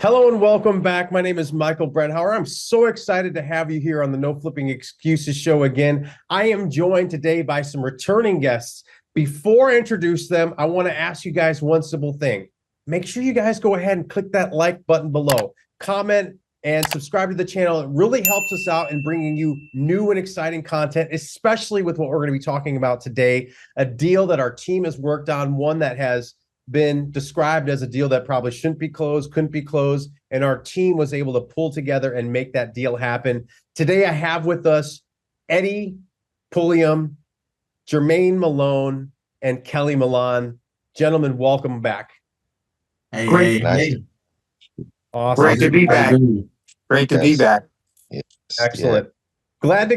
Hello and welcome back. My name is Michael Bretthauer. I'm so excited to have you here on the No Flipping Excuses show again. I am joined today by some returning guests. Before I introduce them, I want to ask you guys one simple thing. Make sure you guys go ahead and click that like button below. Comment and subscribe to the channel. It really helps us out in bringing you new and exciting content, especially with what we're going to be talking about today. A deal that our team has worked on, one that has been described as a deal that probably shouldn't be closed, couldn't be closed, and our team was able to pull together and make that deal happen. Today I have with us Eddie Pulliam, Jermaine Malone, and Kelly Milan. Gentlemen, welcome back. Nice. Awesome. Great to be back. Great to be back. Yes. Excellent. Yeah. Glad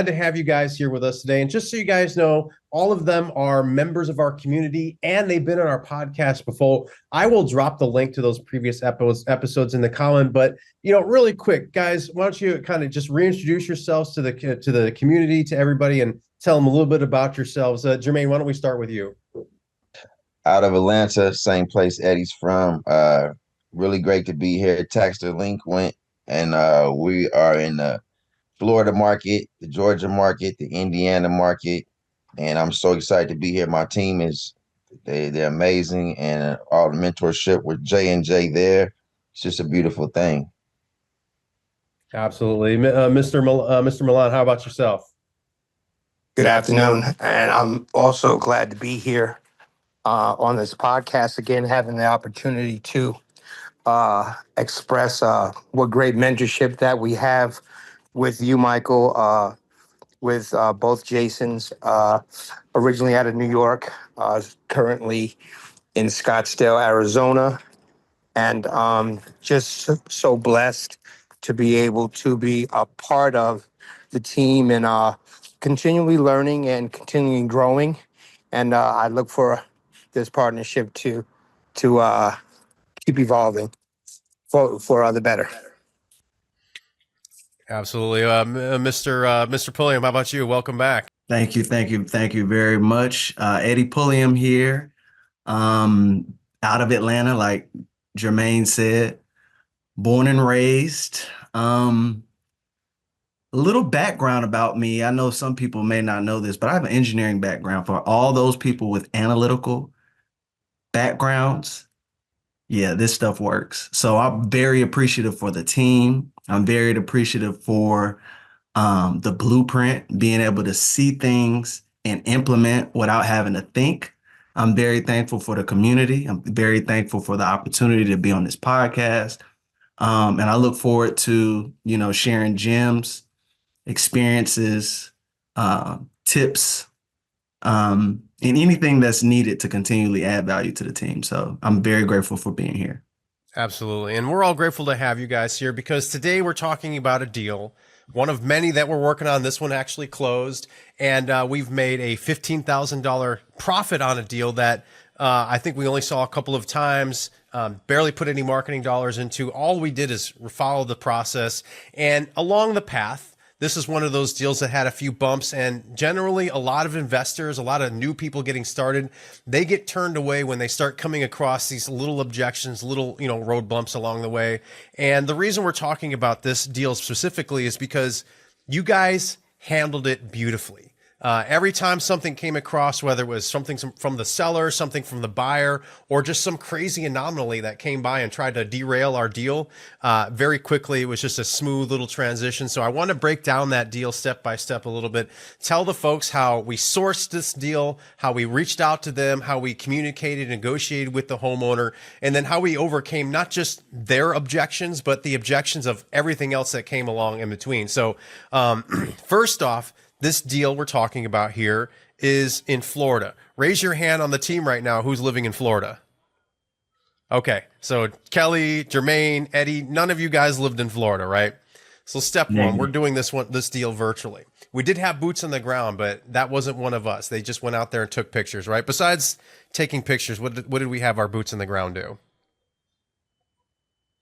to have you guys here with us today. And just so you guys know, all of them are members of our community and they've been on our podcast before. I will drop the link to those previous episodes in the comment. But really quick, guys, why don't you kind of just reintroduce yourselves to the community, to everybody, and tell them a little bit about yourselves. Jermaine, why don't we start with you? Out of Atlanta, same place Eddie's from. Really great to be here. Tax delinquent, and we are in the Florida market, the Georgia market, the Indiana market, and I'm so excited to be here. My team they're amazing, and all the mentorship with J&J there. It's just a beautiful thing. Absolutely. Mr. Milan, how about yourself? Good afternoon, and I'm also glad to be here on this podcast again, having the opportunity to express what great mentorship that we have with you, Michael, with both Jasons, originally out of New York, currently in Scottsdale, Arizona, and just so blessed to be able to be a part of the team and continually learning and continuing growing. And I look for this partnership to keep evolving for the better. Absolutely. Mr. Pulliam, how about you? Welcome back. Thank you very much. Eddie Pulliam here, out of Atlanta, like Jermaine said, born and raised. A little background about me. I know some people may not know this, but I have an engineering background. For all those people with analytical backgrounds, yeah, this stuff works. So I'm very appreciative for the team. I'm very appreciative for the blueprint, being able to see things and implement without having to think. I'm very thankful for the community. I'm very thankful for the opportunity to be on this podcast. And I look forward to, sharing gems, experiences, tips, and anything that's needed to continually add value to the team. So I'm very grateful for being here. Absolutely. And we're all grateful to have you guys here because today we're talking about a deal, one of many that we're working on. This one actually closed, and we've made a $15,000 profit on a deal that I think we only saw a couple of times, barely put any marketing dollars into. All we did is follow the process, and along the path, this is one of those deals that had a few bumps, and generally a lot of investors, a lot of new people getting started, they get turned away when they start coming across these little objections, little, road bumps along the way. And the reason we're talking about this deal specifically is because you guys handled it beautifully. Every time something came across, whether it was something from the seller, something from the buyer, or just some crazy anomaly that came by and tried to derail our deal, very quickly, it was just a smooth little transition. So I want to break down that deal step by step a little bit, tell the folks how we sourced this deal, how we reached out to them, how we communicated, negotiated with the homeowner, and then how we overcame not just their objections, but the objections of everything else that came along in between. So first off, this deal we're talking about here is in Florida. Raise your hand on the team right now who's living in Florida. Okay, so Kelly, Jermaine, Eddie, none of you guys lived in Florida, right? So step one, we're doing this deal virtually. We did have boots on the ground, but that wasn't one of us. They just went out there and took pictures, right? Besides taking pictures, what did we have our boots on the ground do?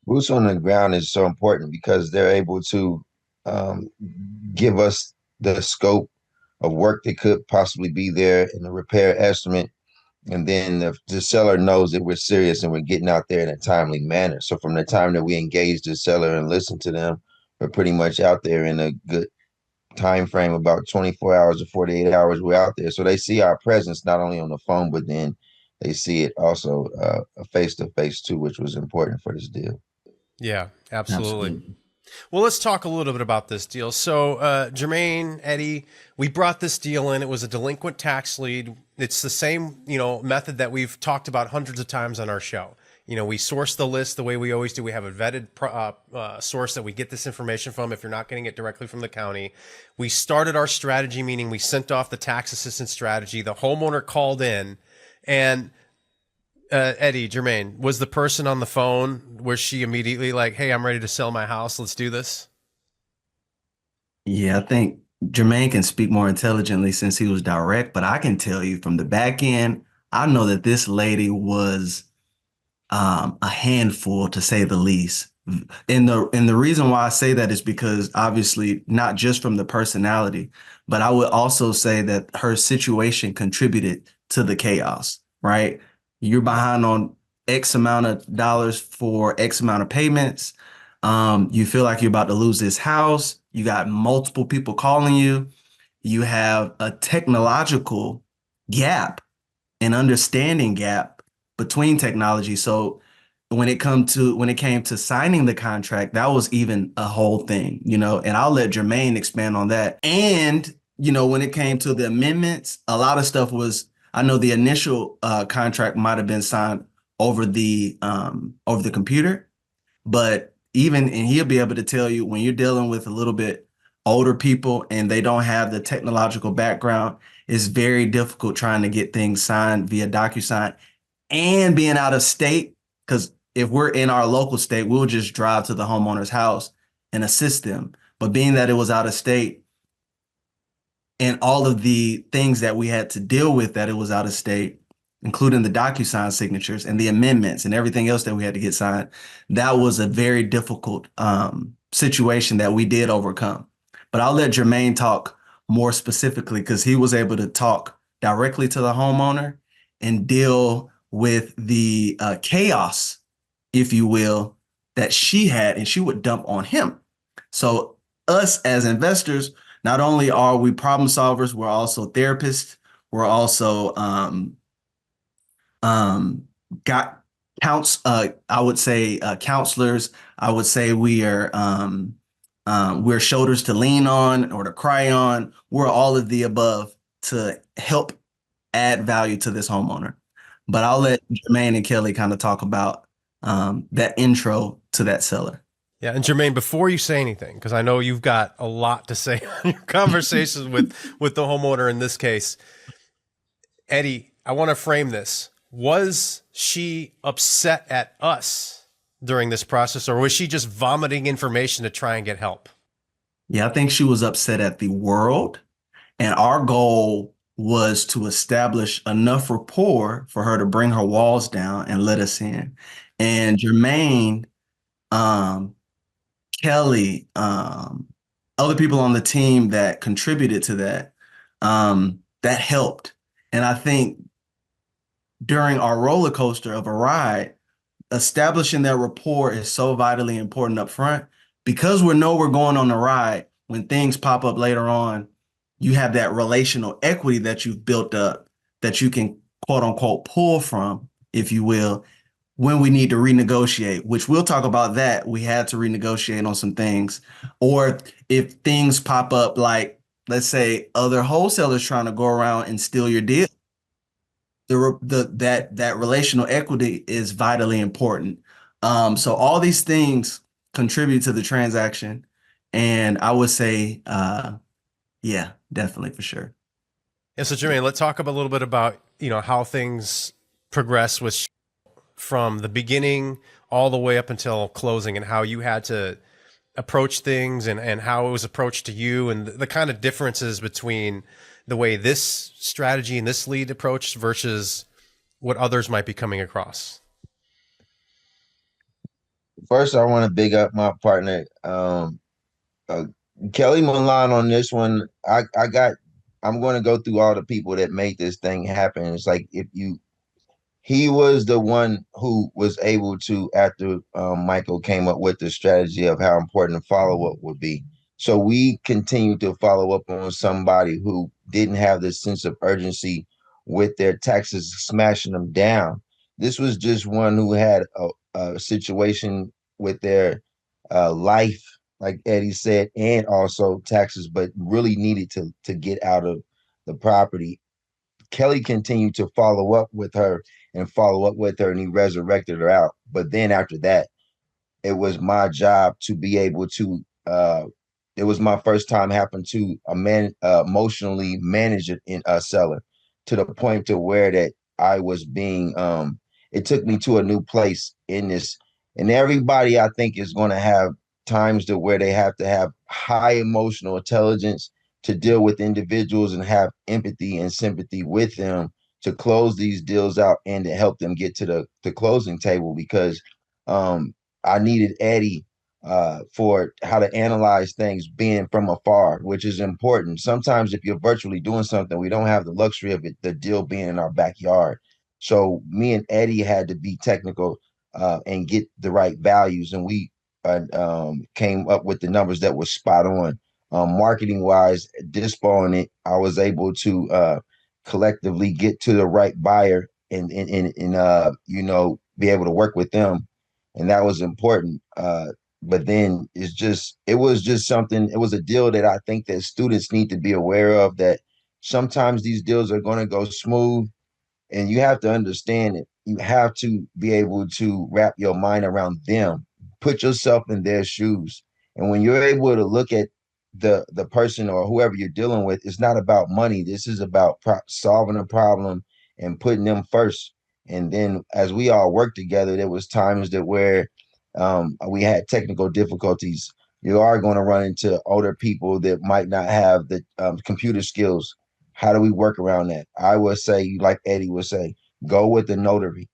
Boots on the ground is so important because they're able to give us the scope of work that could possibly be there in the repair estimate. And then the seller knows that we're serious and we're getting out there in a timely manner. So from the time that we engage the seller and listen to them, we're pretty much out there in a good time frame, about 24 hours or 48 hours. We're out there. So they see our presence not only on the phone, but then they see it also face to face too, which was important for this deal. Yeah, absolutely. Absolutely. Well, let's talk a little bit about this deal. So, Jermaine, Eddie, we brought this deal in. It was a delinquent tax lead. It's the same, method that we've talked about hundreds of times on our show. We source the list the way we always do. We have a vetted source that we get this information from if you're not getting it directly from the county. We started our strategy, meaning we sent off the tax assistance strategy. The homeowner called in, and Eddie, Jermaine, was the person on the phone, was she immediately like, hey, I'm ready to sell my house, let's do this? Yeah, I think Jermaine can speak more intelligently since he was direct, but I can tell you from the back end, I know that this lady was a handful to say the least. And the reason why I say that is because obviously not just from the personality, but I would also say that her situation contributed to the chaos, right? You're behind on X amount of dollars for X amount of payments. You feel like you're about to lose this house. You got multiple people calling you. You have a technological gap, an understanding gap between technology. So when it came to signing the contract, that was even a whole thing, and I'll let Jermaine expand on that. And, when it came to the amendments, a lot of stuff I know the initial contract might have been signed over the computer, but and he'll be able to tell you when you're dealing with a little bit older people and they don't have the technological background, it's very difficult trying to get things signed via DocuSign and being out of state. Because if we're in our local state, we'll just drive to the homeowner's house and assist them. But being that it was out of state and all of the things that we had to deal with that it was out of state, including the DocuSign signatures and the amendments and everything else that we had to get signed, that was a very difficult situation that we did overcome. But I'll let Jermaine talk more specifically because he was able to talk directly to the homeowner and deal with the chaos, if you will, that she had and she would dump on him. So us as investors, not only are we problem solvers, we're also therapists. We're also got I would say counselors. I would say we're shoulders to lean on or to cry on. We're all of the above to help add value to this homeowner. But I'll let Jermaine and Kelly kind of talk about that intro to that seller. Yeah, and Jermaine, before you say anything, because I know you've got a lot to say on your conversations with the homeowner in this case, Eddie, I want to frame this. Was she upset at us during this process, or was she just vomiting information to try and get help? Yeah, I think she was upset at the world, and our goal was to establish enough rapport for her to bring her walls down and let us in. And Jermaine, Kelly, other people on the team that contributed to that, that helped. And I think during our roller coaster of a ride, establishing that rapport is so vitally important up front because we know we're going on the ride. When things pop up later on, you have that relational equity that you've built up that you can quote unquote pull from, if you will, when we need to renegotiate, which we'll talk about that. We had to renegotiate on some things. Or if things pop up, like let's say other wholesalers trying to go around and steal your deal, that relational equity is vitally important. So all these things contribute to the transaction. And I would say, yeah, definitely for sure. Yeah. So Jermaine, let's talk a little bit about, how things progress with from the beginning all the way up until closing and how you had to approach things and how it was approached to you and the kind of differences between the way this strategy and this lead approach versus what others might be coming across. First, I want to big up my partner, Kelly Milan on this one. I'm going to go through all the people that made this thing happen. It's like if you he was the one who was able to, after Michael came up with the strategy of how important follow-up would be. So we continued to follow up on somebody who didn't have this sense of urgency with their taxes, smashing them down. This was just one who had a situation with their life, like Eddie said, and also taxes, but really needed to get out of the property. Kelly continued to follow up with her and follow up with her, and he resurrected her out. But then after that, it was my job to be able to. It was my first time having to emotionally manage it in a seller to the point to where that I was being. It took me to a new place in this, and everybody I think is going to have times to where they have to have high emotional intelligence to deal with individuals and have empathy and sympathy with them to close these deals out and to help them get to the closing table, because I needed Eddie for how to analyze things being from afar, which is important. Sometimes if you're virtually doing something, we don't have the luxury of it, the deal being in our backyard. So me and Eddie had to be technical and get the right values, and we came up with the numbers that were spot on. Marketing wise, dispoing it, I was able to collectively get to the right buyer and you know, be able to work with them, and that was important. But then it was just something. It was a deal that I think that students need to be aware of, that sometimes these deals are going to go smooth, and you have to understand it. You have to be able to wrap your mind around them, put yourself in their shoes. And when you're able to look at the person or whoever you're dealing with, it's not about money. This is about solving a problem and putting them first. And then as we all work together, there was times that where we had technical difficulties. You are going to run into older people that might not have the computer skills. How do we work around that? I would say, like Eddie would say, go with the notary.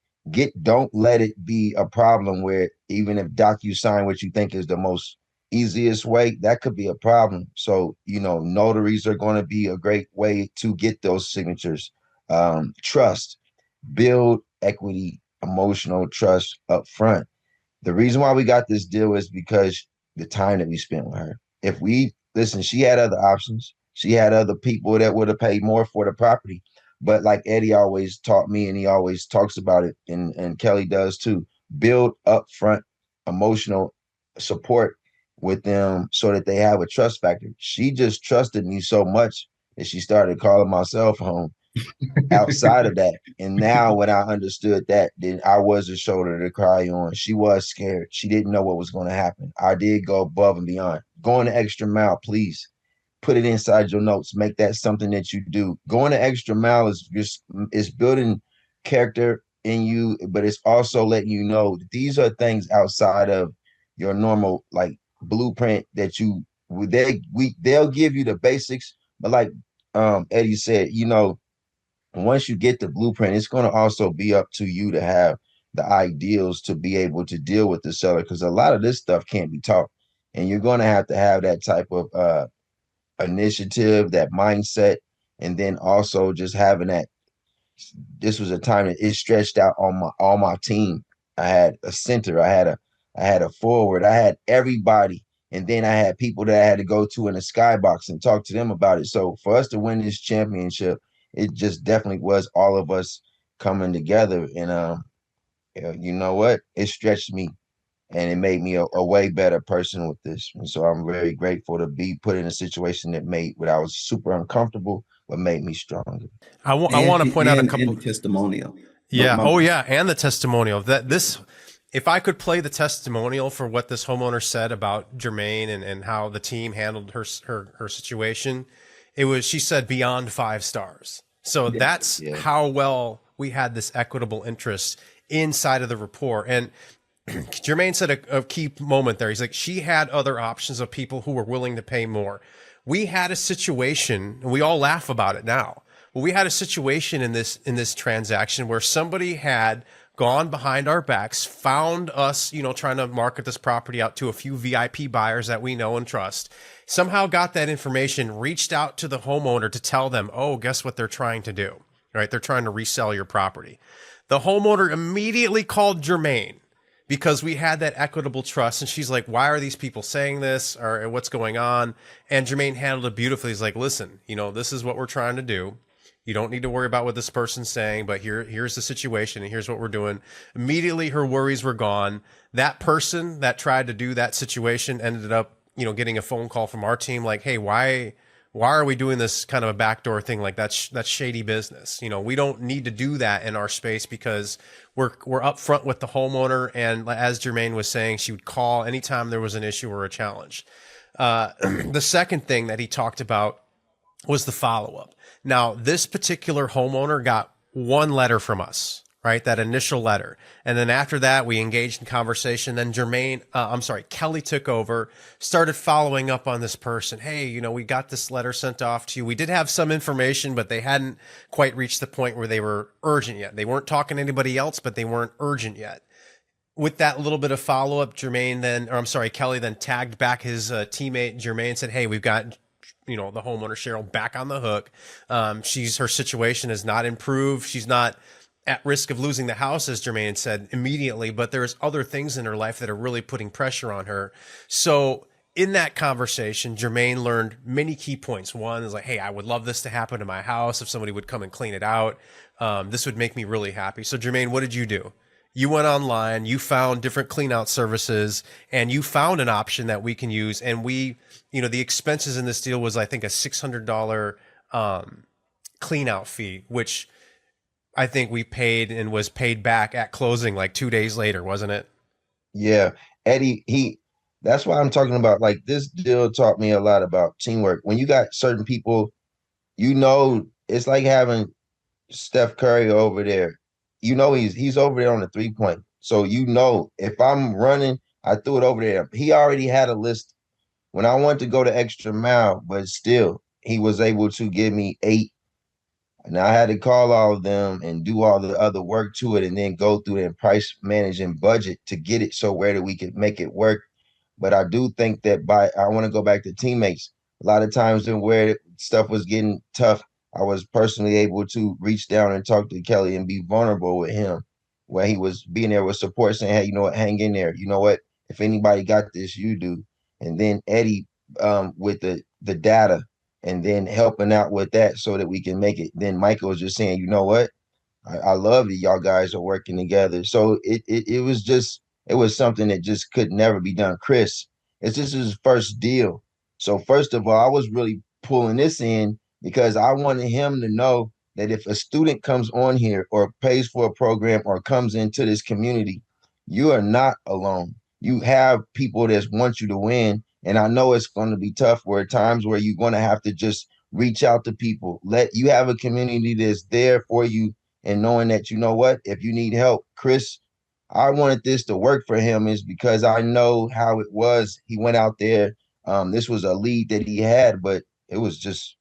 Don't let it be a problem where even if DocuSign, what you think is the most easiest way, that could be a problem. So, you know, notaries are going to be a great way to get those signatures. Trust, build equity, emotional trust up front. The reason why we got this deal is because the time that we spent with her. If we listen, she had other options. She had other people that would have paid more for the property. But like Eddie always taught me, and he always talks about it, and Kelly does too, build upfront emotional support with them so that they have a trust factor. She just trusted me so much that she started calling my cell phone outside of that. And now when I understood that, then I was a shoulder to cry on. She was scared. She didn't know what was going to happen. I did go above and beyond. Going the extra mile, please. Put it inside your notes. Make that something that you do. Going the extra mile is building character in you, but it's also letting you know that these are things outside of your normal like blueprint that they'll give you the basics. But like Eddie said, you know, once you get the blueprint, it's going to also be up to you to have the ideals to be able to deal with the seller, because a lot of this stuff can't be taught, and you're going to have that type of initiative, that mindset, and then also just having that. This was a time that it stretched out on all my team. I had a center, I had a forward, I had everybody, and then I had people that I had to go to in the skybox and talk to them about it. So for us to win this championship, it just definitely was all of us coming together, and you know what? It stretched me, and it made me a way better person with this. And so I'm very grateful to be put in a situation that made what I was super uncomfortable, but made me stronger. I want to point out a couple. And the testimonial. Yeah. Oh, yeah. And the testimonial if I could play the testimonial for what this homeowner said about Jermaine and how the team handled her situation, she said beyond 5 stars. So that's how well we had this equitable interest inside of the rapport. And Jermaine said a key moment there. He's like, she had other options of people who were willing to pay more. We had a situation, and we all laugh about it now, but we had a situation in this transaction where somebody had gone behind our backs, found us, you know, trying to market this property out to a few VIP buyers that we know and trust, somehow got that information, reached out to the homeowner to tell them, oh, guess what they're trying to do. right? They're trying to resell your property. The homeowner immediately called Jermaine because we had that equitable trust. And she's like, why are these people saying this, or what's going on? And Jermaine handled it beautifully. He's like, listen, this is what we're trying to do. You don't need to worry about what this person's saying, but here's the situation and here's what we're doing. Immediately her worries were gone. That person that tried to do that situation ended up, getting a phone call from our team like, hey, why are we doing this kind of a backdoor thing? Like that's shady business. We don't need to do that in our space because we're upfront with the homeowner. And as Jermaine was saying, she would call anytime there was an issue or a challenge. The second thing that he talked about was the follow-up. Now, this particular homeowner got one letter from us, right? That initial letter. And then after that, we engaged in conversation. Then Kelly took over, started following up on this person. Hey, we got this letter sent off to you. We did have some information, but they hadn't quite reached the point where they were urgent yet. They weren't talking to anybody else, but they weren't urgent yet. With that little bit of follow-up, Kelly then tagged back his teammate Jermaine and said, hey, we've got the homeowner Cheryl back on the hook. Her situation has not improved. She's not at risk of losing the house, as Jermaine said immediately, but there's other things in her life that are really putting pressure on her. So in that conversation, Jermaine learned many key points. One is like, hey, I would love this to happen to my house. If somebody would come and clean it out, this would make me really happy. So Jermaine, what did you do? You went online, you found different clean out services, and you found an option that we can use. And we, the expenses in this deal was, I think, a $600 clean out fee, which I think we paid and was paid back at closing like 2 days later, wasn't it? Yeah. Eddie, that's why I'm talking about, like, this deal taught me a lot about teamwork. When you got certain people, it's like having Steph Curry over there. He's over there on the 3-point. So if I'm running, I threw it over there. He already had a list when I wanted to go the extra mile, but still he was able to give me 8. And I had to call all of them and do all the other work to it and then go through and price manage and budget to get it so where that we could make it work. But I do think that I want to go back to teammates. A lot of times where stuff was getting tough, I was personally able to reach down and talk to Kelly and be vulnerable with him, where he was being there with support, saying, hey, hang in there. You know what? If anybody got this, you do. And then Eddie with the data and then helping out with that so that we can make it. Then Michael was just saying, you know what? I love that y'all guys are working together. So it was something that just could never be done. Chris, it's just his first deal. So first of all, I was really pulling this in because I wanted him to know that if a student comes on here or pays for a program or comes into this community, you are not alone. You have people that want you to win. And I know it's going to be tough where times where you're going to have to just reach out to people. You have a community that's there for you, and knowing that, you know what, if you need help, Chris, I wanted this to work for him is because I know how it was. He went out there. This was a lead that he had, but it was just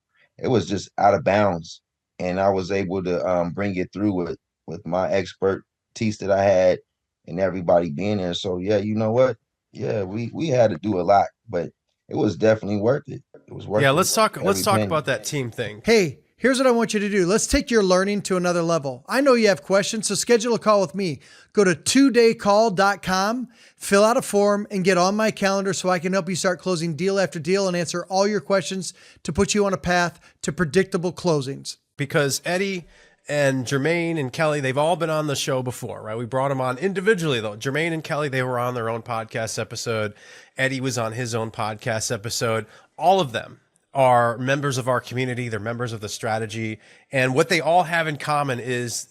out of bounds. And I was able to bring it through with my expertise that I had and everybody being there. So yeah, you know what? Yeah, we had to do a lot, but it was definitely worth it. It was worth it. Yeah, let's talk about that team thing. Hey, here's what I want you to do. Let's take your learning to another level. I know you have questions, so schedule a call with me. Go to 2daycall.com, fill out a form, and get on my calendar so I can help you start closing deal after deal and answer all your questions to put you on a path to predictable closings. Because Eddie and Jermaine and Kelly, they've all been on the show before, right? We brought them on individually, though. Jermaine and Kelly, they were on their own podcast episode. Eddie was on his own podcast episode. All of them are members of our community. They're members of the strategy. And what they all have in common is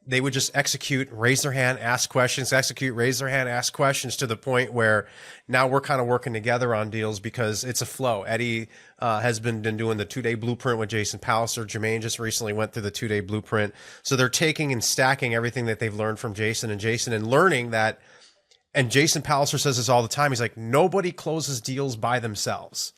they would just execute, raise their hand, ask questions, execute, raise their hand, ask questions, to the point where now we're kind of working together on deals because it's a flow. Eddie has been doing the 2-day blueprint with Jason Palliser. Jermaine just recently went through the 2-day blueprint. So they're taking and stacking everything that they've learned from Jason and learning that. And Jason Palliser says this all the time. He's like, nobody closes deals by themselves.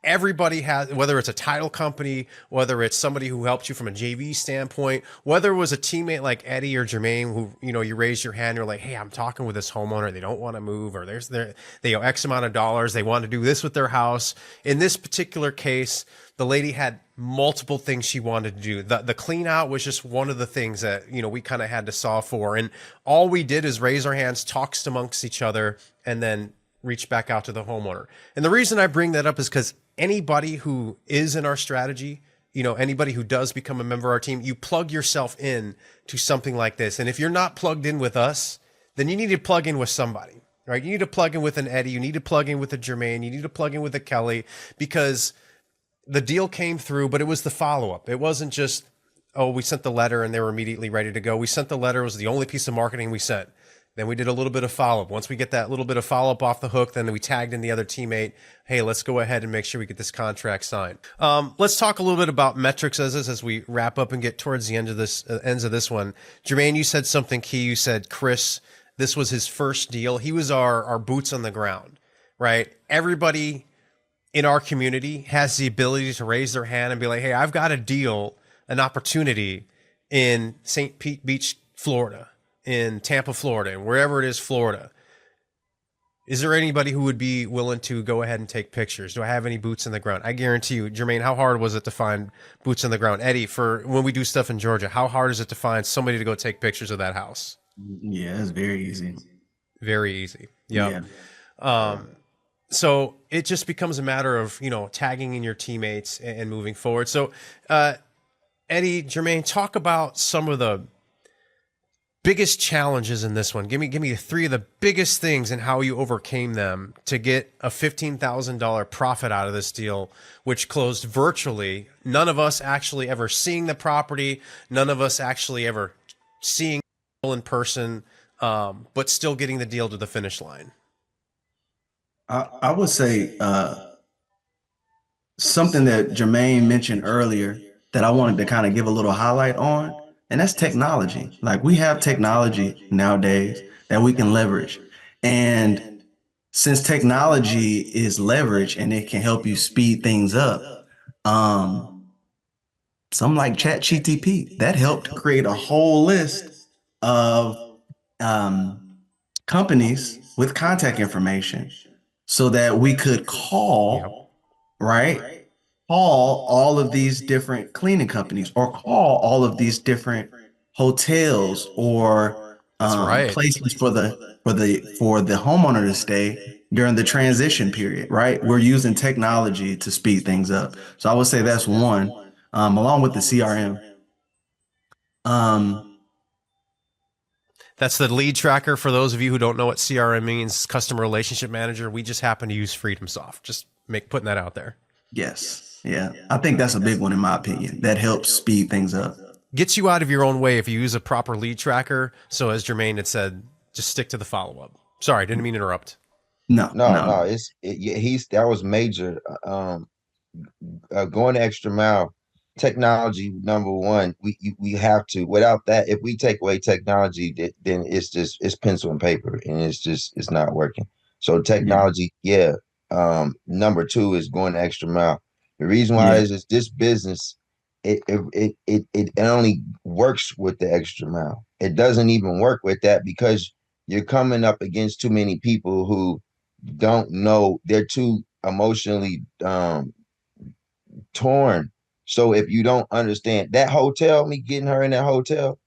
everybody has, whether it's a title company, whether it's somebody who helped you from a JV standpoint, whether it was a teammate like Eddie or Jermaine, who, you know, you raised your hand, you're like, hey, I'm talking with this homeowner. They don't want to move, or they owe X amount of dollars. They want to do this with their house. In this particular case, the lady had multiple things she wanted to do. The clean out was just one of the things that, you know, we kind of had to solve for. And all we did is raise our hands, talk amongst each other, and then reach back out to the homeowner. And the reason I bring that up is because anybody who is in our strategy, you know, anybody who does become a member of our team, you plug yourself in to something like this. And if you're not plugged in with us, then you need to plug in with somebody, right? You need to plug in with an Eddie. You need to plug in with a Jermaine. You need to plug in with a Kelly, because the deal came through, but it was the follow-up. It wasn't just, oh, we sent the letter and they were immediately ready to go. We sent the letter. It was the only piece of marketing we sent. Then we did a little bit of follow-up. Once we get that little bit of follow-up off the hook, then we tagged in the other teammate. Hey, let's go ahead and make sure we get this contract signed. Let's talk a little bit about metrics as we wrap up and get towards the end of this ends of this one. Jermaine, you said something key. You said Chris, this was his first deal. He was our boots on the ground, right? Everybody in our community has the ability to raise their hand and be like, hey, I've got a deal, an opportunity in St. Pete Beach, Florida, in Tampa, Florida, and wherever it is, Florida. Is there anybody who would be willing to go ahead and take pictures? Do I have any boots on the ground? I guarantee you, Jermaine, how hard was it to find boots on the ground? Eddie, for when we do stuff in Georgia, how hard is it to find somebody to go take pictures of that house? Yeah, it's very easy. Very easy. Yep. Yeah. So it just becomes a matter of, you know, tagging in your teammates and moving forward. So, Eddie, Jermaine, talk about some of the biggest challenges in this one. Give me three of the biggest things and how you overcame them to get a $15,000 profit out of this deal, which closed virtually. None of us actually ever seeing the property. None of us actually ever seeing it in person, but still getting the deal to the finish line. I would say something that Jermaine mentioned earlier that I wanted to kind of give a little highlight on, and that's technology. Like, we have technology nowadays that we can leverage. And since technology is leverage and it can help you speed things up, something like ChatGPT, that helped create a whole list of companies with contact information so that we could call, right? Call all of these different cleaning companies, or call all of these different hotels, or places for the homeowner to stay during the transition period, right? We're using technology to speed things up. So I would say that's one, along with the CRM. That's the lead tracker. For those of you who don't know what CRM means, customer relationship manager. We just happen to use FreedomSoft. Just putting that out there. Yes. Yeah. I think that's a big one, in my opinion. That helps speed things up. Gets you out of your own way if you use a proper lead tracker. So as Jermaine had said, just stick to the follow-up. Sorry, didn't mean to interrupt. No. That was major. Going the extra mile. Technology, number one, we have to. Without that, if we take away technology, then it's pencil and paper, and it's not working. So technology, number two is going the extra mile. The reason why is this business, it only works with the extra mile. It doesn't even work with that, because you're coming up against too many people who don't know. They're too emotionally torn. So if you don't understand that hotel, me getting her in that hotel,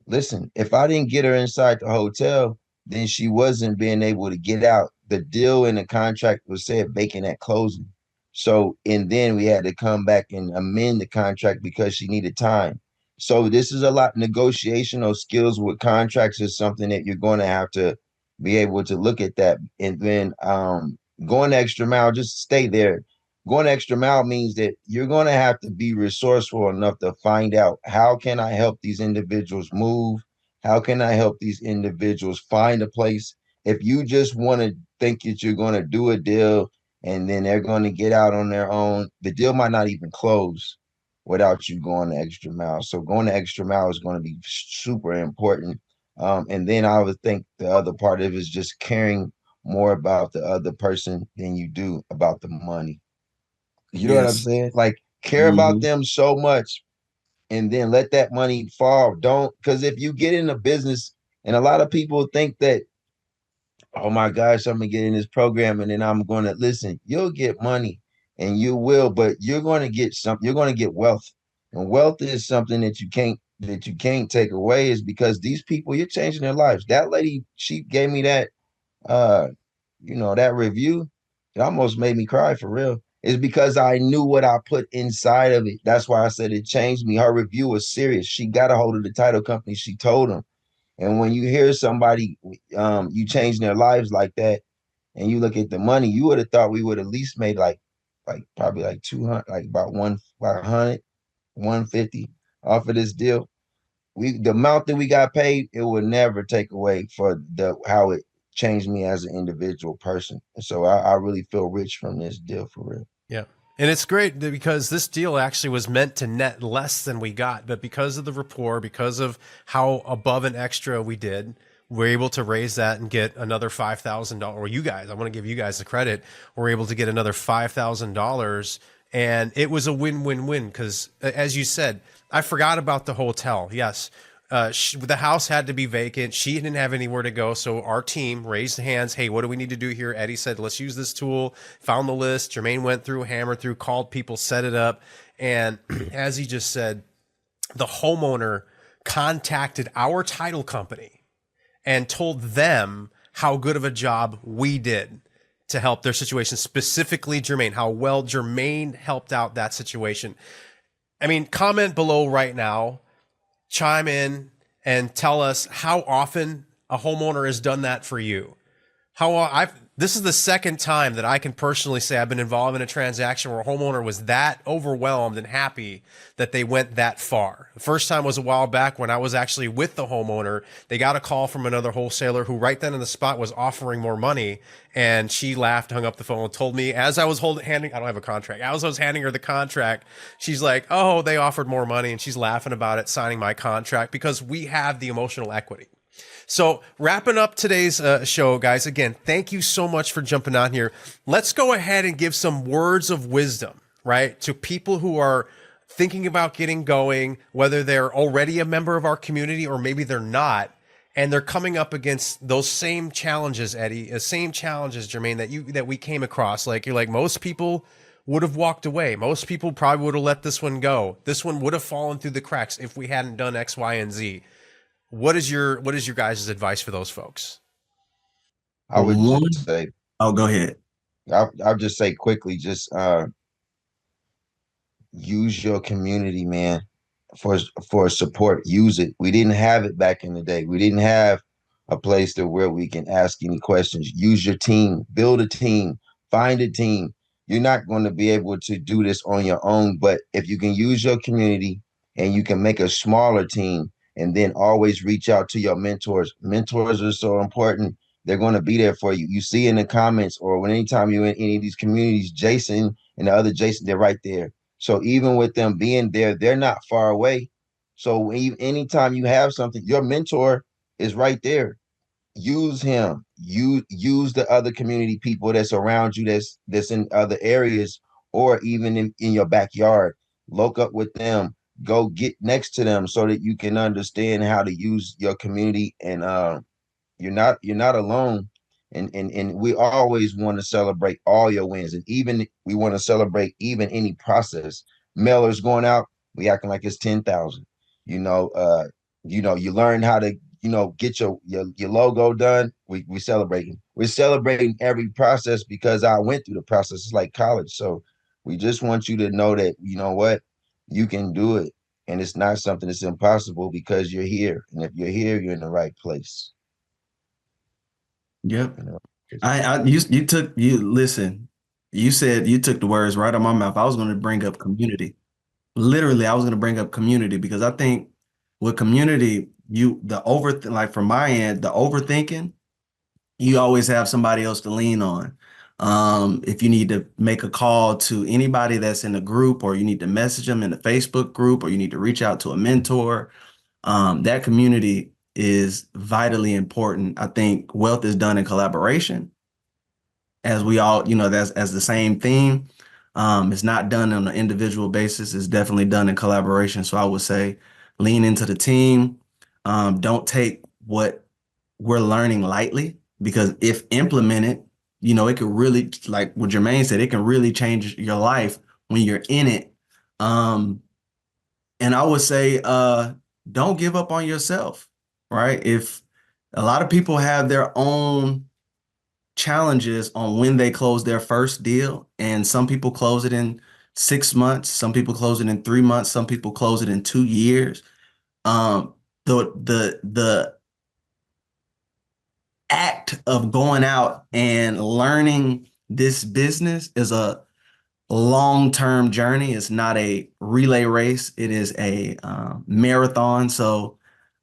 listen, if I didn't get her inside the hotel, then she wasn't being able to get out. The deal in the contract was said vacant at closing. So, and then we had to come back and amend the contract because she needed time. So this is a lot. Negotiational skills with contracts is something that you're going to have to be able to look at that. And then going the extra mile, just stay there. Going the extra mile means that you're going to have to be resourceful enough to find out, how can I help these individuals move? How can I help these individuals find a place? If you just want to think that you're going to do a deal and then they're going to get out on their own, the deal might not even close without you going the extra mile. So going the extra mile is going to be super important. And then I would think the other part of it is just caring more about the other person than you do about the money. You know what I'm Yes. saying? Like care about Mhm. them so much and then let that money fall. Don't, because if you get in a business, and a lot of people think that, oh my gosh, I'm gonna get in this program and then I'm gonna listen, you'll get money and you will, but you're gonna get something, you're gonna get wealth. And wealth is something that you can't take away, is because these people, you're changing their lives. That lady, she gave me that uh that review. It almost made me cry for real. It's because I knew what I put inside of it. That's why I said it changed me. Her review was serious. She got a hold of the title company. She told them. And when you hear somebody, you change their lives like that, and you look at the money, you would have thought we would at least made like probably like 200, like about 100, 150 off of this deal. The amount that we got paid, it would never take away for the how it changed me as an individual person. And so I really feel rich from this deal for real. Yeah. And it's great because this deal actually was meant to net less than we got, but because of the rapport, because of how above and extra we did, we're able to raise that and get another $5,000. Or you guys, I want to give you guys the credit. We're able to get another $5,000, and it was a win-win-win because, as you said, I forgot about the hotel. Yes, the house had to be vacant. She didn't have anywhere to go. So our team raised hands. Hey, what do we need to do here? Eddie said, let's use this tool. Found the list. Jermaine went through, hammered through, called people, set it up. And as he just said, the homeowner contacted our title company and told them how good of a job we did to help their situation, specifically Jermaine, how well Jermaine helped out that situation. I mean, comment below right now, chime in and tell us how often a homeowner has done that for you. This is the second time that I can personally say I've been involved in a transaction where a homeowner was that overwhelmed and happy that they went that far. The first time was a while back when I was actually with the homeowner. They got a call from another wholesaler who right then in the spot was offering more money, and she laughed, hung up the phone, and told me as I was handing, I don't have a contract. As I was handing her the contract, she's like, "Oh, they offered more money," and she's laughing about it, signing my contract because we have the emotional equity. So wrapping up today's show, guys, again, thank you so much for jumping on here. Let's go ahead and give some words of wisdom, right, to people who are thinking about getting going, whether they're already a member of our community or maybe they're not, and they're coming up against those same challenges, Eddie, the same challenges, Jermaine, that we came across. Like, you're like, most people would have walked away. Most people probably would have let this one go. This one would have fallen through the cracks if we hadn't done X, Y, and Z. What is your guys' advice for those folks? I would One, just say, oh, go ahead. I'll just say quickly, just use your community, man, for support. Use it. We didn't have it back in the day. We didn't have a place to where we can ask any questions. Use your team, build a team, find a team. You're not going to be able to do this on your own, but if you can use your community and you can make a smaller team and then always reach out to your mentors. Mentors are so important. They're going to be there for you. You see in the comments or when anytime you're in any of these communities, Jason and the other Jason, they're right there. So even with them being there, they're not far away. So anytime you have something, your mentor is right there. Use him. Use the other community people that's around you, that's in other areas, or even in your backyard. Look up with them. Go get next to them so that you can understand how to use your community. And you're not alone. And we always want to celebrate all your wins, and even we want to celebrate even any process. Mailers going out, we acting like it's 10,000. You learn how to get your logo done. We celebrating. We're celebrating every process because I went through the process. It's like college. So we just want you to know that you know what, you can do it, and it's not something that's impossible because you're here. And if you're here, you're in the right place. Yep. You know, Listen, you said, you took the words right out of my mouth. I was going to bring up community. Literally, I was going to bring up community because I think with community, like from my end, the overthinking, you always have somebody else to lean on. If you need to make a call to anybody that's in the group, or you need to message them in the Facebook group, or you need to reach out to a mentor, that community is vitally important. I think wealth is done in collaboration, as we all, that's as the same theme. It's not done on an individual basis. It's definitely done in collaboration. So I would say lean into the team. Don't take what we're learning lightly, because if implemented, it could really, like what Jermaine said, it can really change your life when you're in it. And I would say, don't give up on yourself, right? If a lot of people have their own challenges on when they close their first deal, and some people close it in 6 months, some people close it in 3 months, some people close it in 2 years. The act of going out and learning this business is a long-term journey. It's not a relay race. It is a marathon. So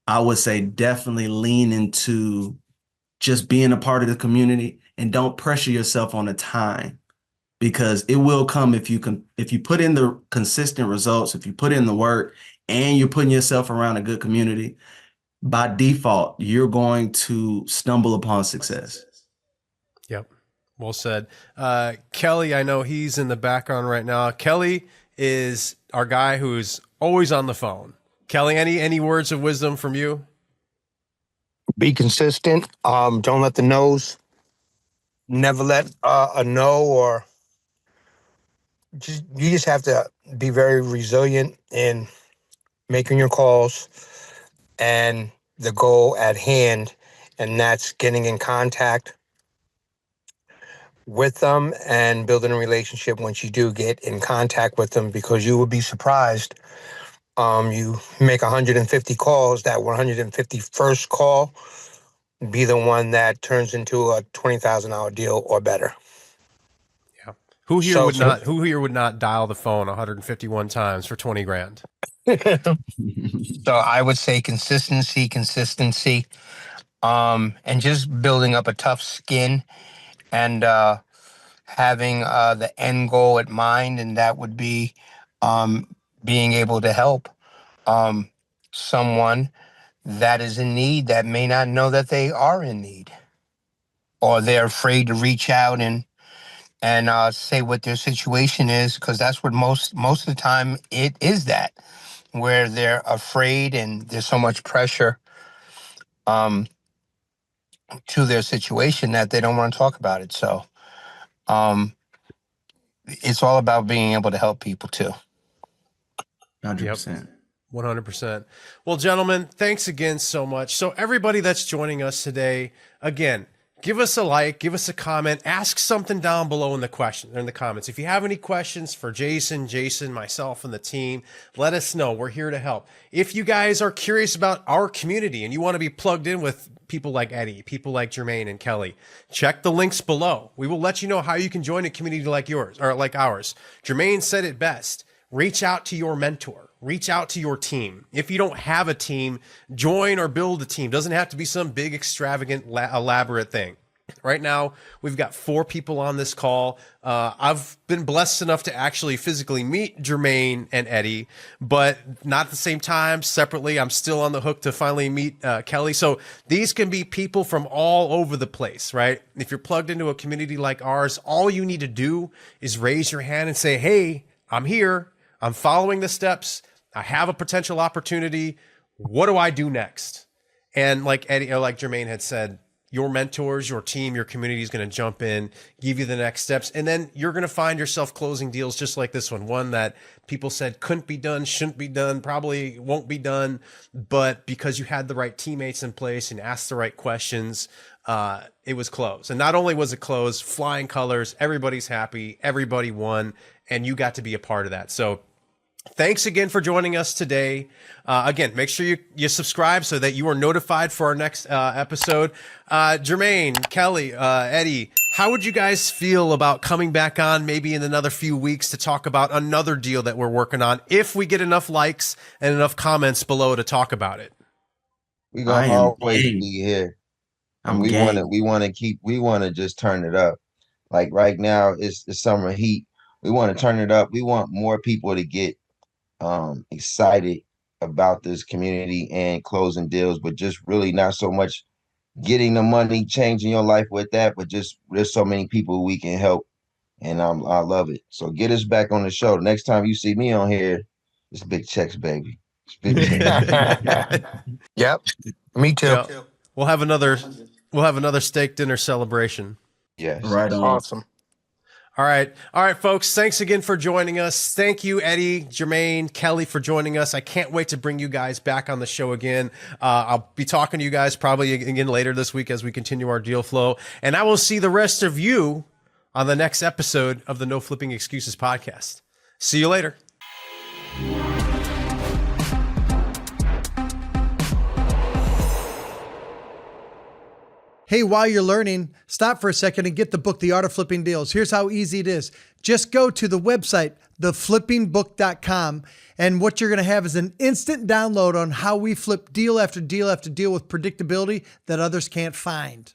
I would say definitely lean into just being a part of the community, and don't pressure yourself on the time, because it will come if you put in the consistent results, if you put in the work, and you're putting yourself around a good community. By default, you're going to stumble upon success. Yep. Well said. Kelly, I know he's in the background right now. Kelly is our guy who's always on the phone. Kelly, any words of wisdom from you? Be consistent. Don't let the no's. Never let a no, or you just have to be very resilient in making your calls and the goal at hand, and that's getting in contact with them and building a relationship once you do get in contact with them, because you will be surprised. You make 150 calls, that 151st call be the one that turns into a $20,000 deal or better. Yeah. Who here would not dial the phone 151 times for 20 grand? So I would say consistency, and just building up a tough skin, and having the end goal at mind, and that would be being able to help someone that is in need, that may not know that they are in need, or they're afraid to reach out and say what their situation is, because that's what most of the time it is, that where they're afraid and there's so much pressure to their situation that they don't want to talk about it. So it's all about being able to help people too. 100%. 100%. Well, gentlemen, thanks again so much. So everybody that's joining us today, again, give us a like, give us a comment, ask something down below in the comments. If you have any questions for Jason, myself, and the team, let us know. We're here to help. If you guys are curious about our community and you want to be plugged in with people like Eddie, people like Jermaine and Kelly, check the links below. We will let you know how you can join a community like yours, or like ours. Jermaine said it best. Reach out to your mentor. Reach out to your team. If you don't have a team, join or build a team. Doesn't have to be some big, extravagant, elaborate thing. Right now, we've got 4 people on this call. I've been blessed enough to actually physically meet Jermaine and Eddie, but not at the same time, separately. I'm still on the hook to finally meet Kelly. So these can be people from all over the place, right? If you're plugged into a community like ours, all you need to do is raise your hand and say, hey, I'm here. I'm following the steps. I have a potential opportunity. What do I do next? And like Eddie, or like Jermaine had said, your mentors, your team, your community is going to jump in, give you the next steps. And then you're going to find yourself closing deals just like this one that people said couldn't be done, shouldn't be done, probably won't be done. But because you had the right teammates in place and asked the right questions, it was closed. And not only was it closed, flying colors, everybody's happy, everybody won, and you got to be a part of that. So thanks again for joining us today. Again, make sure you subscribe so that you are notified for our next episode. Jermaine, Kelly, Eddie, how would you guys feel about coming back on maybe in another few weeks to talk about another deal that we're working on, if we get enough likes and enough comments below to talk about it? We're gonna always be here. And we want to just turn it up. Like right now, it's the summer heat. We want to turn it up. We want more people to get excited about this community and closing deals, but just really not so much getting the money, changing your life with that, but just there's so many people we can help and I love it. So get us back on the show. Next time you see me on here, it's big checks, baby. It's big checks. Yep. Me too. Yeah. We'll have another steak dinner celebration. Yes. Right on. Awesome. All right. All right, folks. Thanks again for joining us. Thank you, Eddie, Jermaine, Kelly, for joining us. I can't wait to bring you guys back on the show again. I'll be talking to you guys probably again later this week as we continue our deal flow. And I will see the rest of you on the next episode of the No Flipping Excuses podcast. See you later. Hey, while you're learning, stop for a second and get the book, The Art of Flipping Deals. Here's how easy it is. Just go to the website, theflippingbook.com, and what you're going to have is an instant download on how we flip deal after deal after deal with predictability that others can't find.